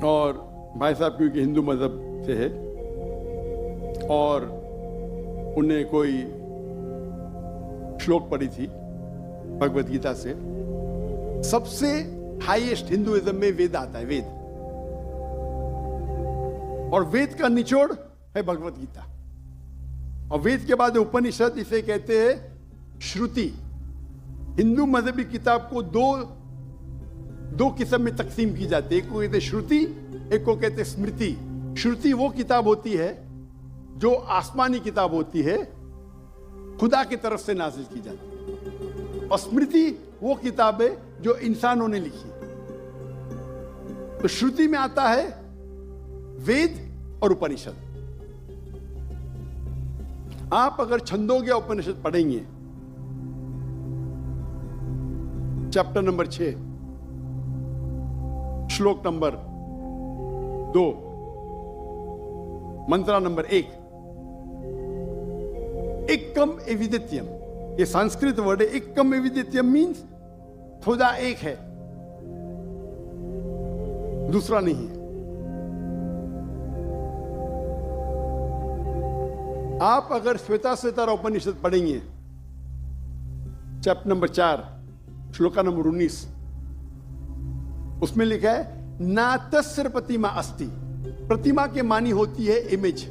और भाई साहब क्योंकि हिंदू मजहब से है और उन्हें कोई श्लोक पढ़ी थी भगवत गीता से। सबसे हाईएस्ट हिंदुइज्म में वेद आता है, वेद, और वेद का निचोड़ है भगवत गीता। और वेद के बाद उपनिषद, इसे कहते हैं श्रुति। हिंदू मजहबी किताब को दो किस्म में तकसीम की जाती है, एक को कहते हैं श्रुति, एक को कहते हैं स्मृति। श्रुति वो किताब होती है जो आसमानी किताब होती है, खुदा की तरफ से नाजिल की जाती है, और स्मृति वो किताब है जो इंसानों ने लिखी। तो श्रुति में आता है वेद और उपनिषद। आप अगर छंदोग्य उपनिषद पढ़ेंगे, चैप्टर नंबर 6, श्लोक नंबर 2, मंत्रा नंबर 1, एकम एविदित्यम, ये संस्कृत वर्ड है। एकम एविदित्यम मीन्स खुदा एक है, दूसरा नहीं है। आप अगर श्वेताश्वेतर उपनिषद पढ़ेंगे, चैप्टर नंबर 4, श्लोका नंबर 19, उसमें लिखा है ना तस्य प्रतिमा अस्ति। प्रतिमा के मानी होती है image,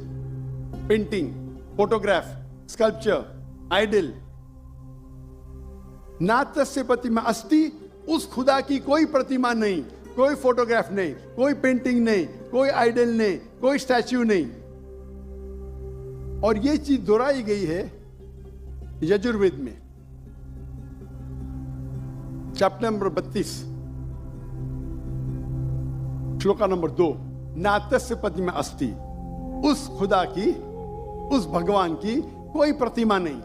painting, photograph, sculpture, idol. ना तस्य प्रतिमा अस्ति, उस खुदा की कोई प्रतिमा नहीं, कोई फोटोग्राफ नहीं, कोई पेंटिंग नहीं, कोई आइडल नहीं, कोई स्टैच्यू नहीं। और ये चीज दोहराई गई है यजुर्वेद में, चैप्टर नंबर 32, श्लोका नंबर 2, नातस्य प्रतिमा अस्ति। उस खुदा की, उस भगवान की कोई प्रतिमा नहीं,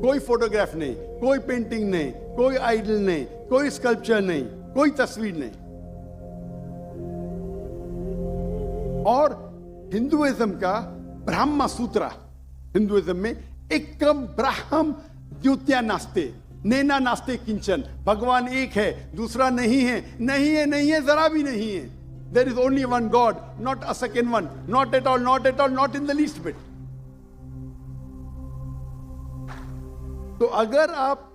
कोई फोटोग्राफ नहीं, कोई पेंटिंग नहीं, कोई आइडल नहीं, कोई स्कल्पचर नहीं, कोई तस्वीर नहीं। और हिंदुइज्म का ब्रह्म सूत्र, हिंदुइज्म में एकम ब्रह्म द्वितीया नास्ते, नैना नास्ते किंचन। भगवान एक है, दूसरा नहीं है, नहीं है, नहीं है, जरा भी नहीं है। There is only one God, not a second one, not at all, not at all, not in the least bit. तो अगर आप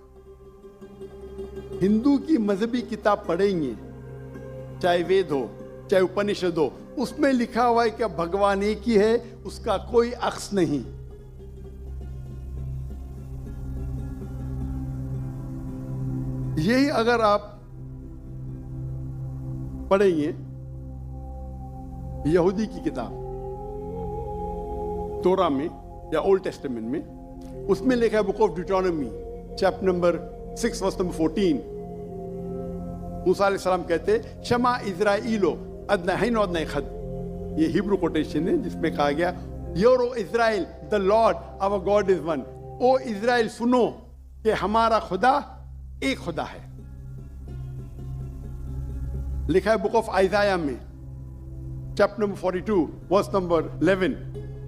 हिंदू की मजहबी किताब पढ़ेंगे, चाहे वेद हो चाहे उपनिषद हो, उसमें लिखा हुआ है कि भगवान एक ही है, उसका कोई अक्स नहीं। यही अगर आप पढ़ेंगे यहूदी की किताब तोरा में या ओल्ड टेस्टामेंट में, उसमें लिखा है book of Deuteronomy, chapter number 6 verse number 14। मूसा अलैहिस्सलाम कहते शमा इज़राइलो अदनहैन वदनैखद। ये हिब्रू कोटेशन है जिसमें कहा गया your O Israel the Lord our God is one. O Israel सुनो कि हमारा खुदा एक खुदा है। लिखा है बुक ऑफ आइजाया में, chapter number 42 verse number 11,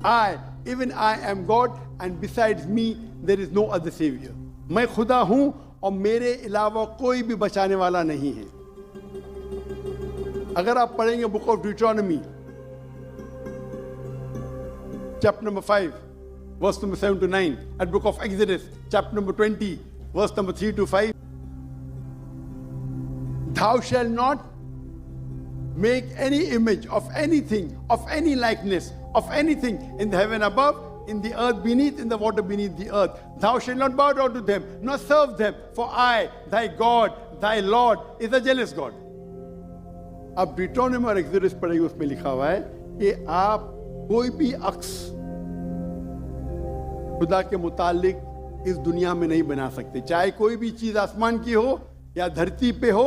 I even I am God and besides me there is no other saviour. मैं खुदा हूं और मेरे अलावा कोई भी बचाने वाला नहीं है। अगर आप पढ़ेंगे book of Deuteronomy, chapter number 5 verse number 7 to 9, and book of Exodus, chapter number 20 verse number 3 to 5, thou shalt not make any image of anything, of any likeness, of anything in the heaven above, in the earth beneath, in the water beneath the earth. Thou shalt not bow down to them, nor serve them, for I, thy God, thy Lord, is a jealous God. अब ड्यूटोनॉमी और exodus पढ़ेंगे, उसमें लिखा हुआ है कि आप कोई भी अक्स खुदा के मुतालिक इस दुनिया में नहीं बना सकते। चाहे कोई भी चीज आसमान की हो या धरती पे हो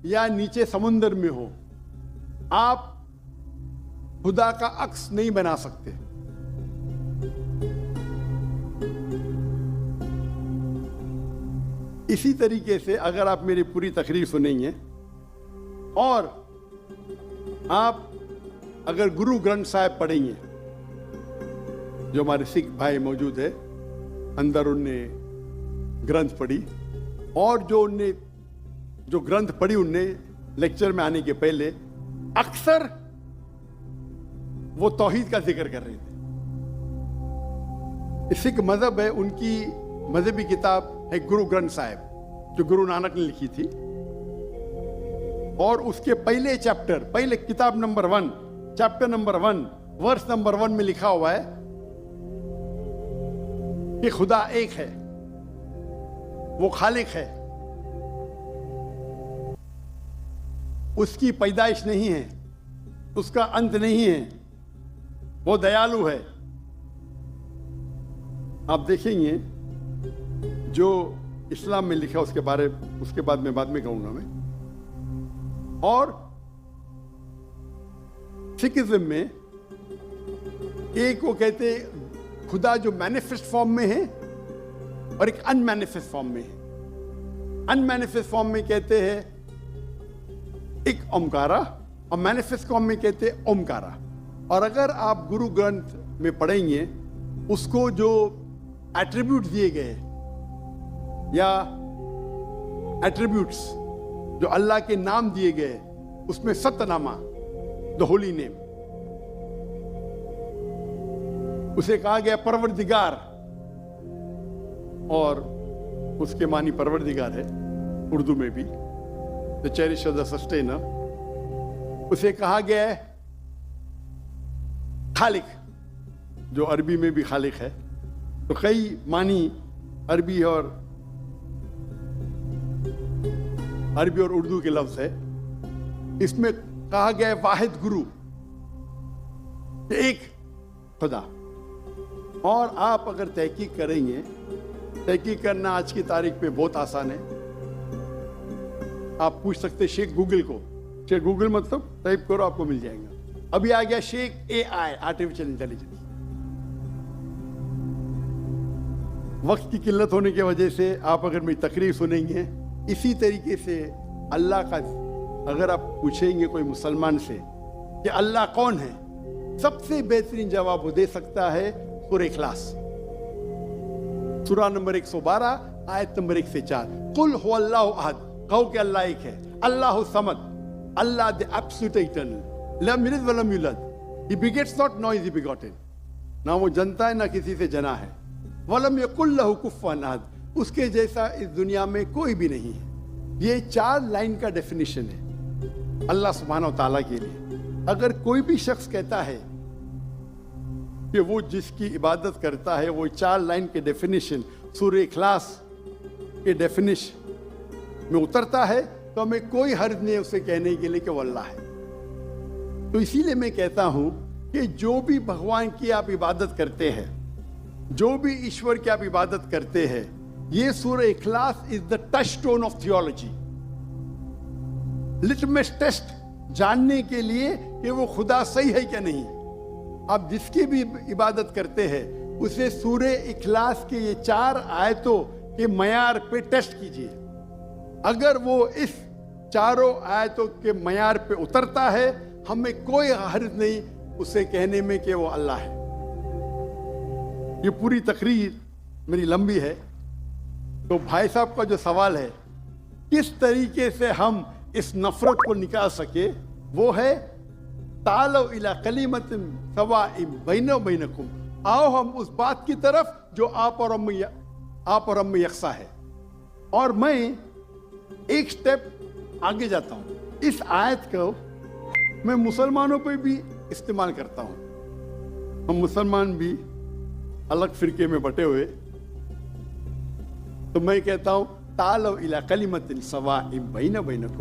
या नीचे समुद्र में हो, आप खुदा का अक्स नहीं बना सकते। इसी तरीके से अगर आप मेरी पूरी तकरीर सुनेंगे और आप अगर गुरु ग्रंथ साहिब पढ़ेंगे, जो हमारे सिख भाई मौजूद है अंदर, उनने ग्रंथ पढ़ी, और जो ग्रंथ पढ़ी उनने लेक्चर में आने के पहले अक्सर वो तौहीद का जिक्र कर रहे थे। सिख मजहब है, उनकी मजहबी किताब है गुरु ग्रंथ साहिब, जो गुरु नानक ने लिखी थी। और उसके पहले चैप्टर, पहले किताब number 1, chapter number 1, verse number 1 में लिखा हुआ है कि खुदा एक है, वो खालिक है, उसकी पैदाइश नहीं है, उसका अंत नहीं है, वो दयालु है। आप देखेंगे जो इस्लाम में लिखा उसके बाद में कहूंगा मैं। और सिखिज्म में एक वो कहते खुदा जो मैनिफेस्ट फॉर्म में है और एक अनमैनिफेस्ट फॉर्म में है। अनमैनिफेस्ट फॉर्म में कहते हैं एक ओमकारा और मैनिफेस्ट फॉर्म में कहते हैं ओमकारा। और अगर आप गुरु ग्रंथ में पढ़ेंगे उसको जो एट्रीब्यूट दिए गए या एट्रीब्यूट्स जो अल्लाह के नाम दिए गए, उसमें सतनामा, द होली नेम, उसे कहा गया परवरदिगार, और उसके मानी परवरदिगार है उर्दू में भी, द चेरिशर, द सस्टेनर। उसे कहा गया है खालिक, जो अरबी में भी खालिक है। तो कई मानी अरबी और उर्दू के लफ्ज है। इसमें कहा गया है वाहिद गुरु, एक खुदा। और आप अगर तहकीक करेंगे, तहकीक करना आज की तारीख में बहुत आसान है। आप पूछ सकते शेख गूगल को, शेख गूगल मतलब टाइप करो आपको मिल जाएगा। अभी आ गया शेख AI, आर्टिफिशियल इंटेलिजेंस। वक्त की किल्लत होने की वजह से आप अगर मेरी तकरीर सुनेंगे, इसी तरीके से अल्लाह का अगर आप पूछेंगे कोई मुसलमान से कि अल्लाह कौन है, सबसे बेहतरीन जवाब वो दे सकता है सूरह इखलास, सूरा नंबर 112, आयत नंबर 1 से 4। कुल हुवल्लाहु अहद, कहो कि अल्लाह एक है। अल्लाहु समद, अल्लाह द एब्सोल्यूट इटर्नल, लम यलिद व लम यूलद, he begets not, not is he begotten, ना वो जनता है ना किसी से जना है। वलम यकुल लहु कुफुवन अहद, उसके जैसा इस दुनिया में कोई भी नहीं है। ये 4 लाइन का डेफिनेशन है अल्लाह सुब्हानहू तआला के लिए। अगर कोई भी शख्स कहता है कि वो जिसकी इबादत करता है वो 4 लाइन के डेफिनेशन सूरह इखलास के डेफिनेशन में उतरता है, तो हमें कोई हर्ज नहीं उसे कहने के लिए कि वो अल्लाह है। तो इसीलिए मैं कहता हूं कि जो भी भगवान की आप इबादत करते हैं, जो भी ईश्वर की आप इबादत करते हैं, ये सूरह इखलास is the touchstone of theology, litmus test जानने के लिए कि वो खुदा सही है क्या नहीं। आप जिसकी भी इबादत करते हैं उसे सूरह इखलास के ये 4 आयतों के मयार पे टेस्ट कीजिए। अगर वो इस 4 आयतों के मयार पे उतरता है, हमें कोई हर्ज नहीं उसे कहने में कि वो अल्लाह है। ये पूरी तकरीर मेरी लंबी है, तो भाई साहब का जो सवाल है किस तरीके से हम इस नफरत को निकाल सके, वो है तालो इला कलिमतिन सवाइम बैना व बैनकुम, आओ हम उस बात की तरफ जो आप और हम में यकसा है। और मैं एक स्टेप आगे जाता हूं, इस आयत को मैं मुसलमानों पे भी इस्तेमाल करता हूं। हम मुसलमान भी अलग फिरके में बटे हुए, तो मैं कहता हूं तालो इला कलिमतिन सवाइम बैना व बैनकुम,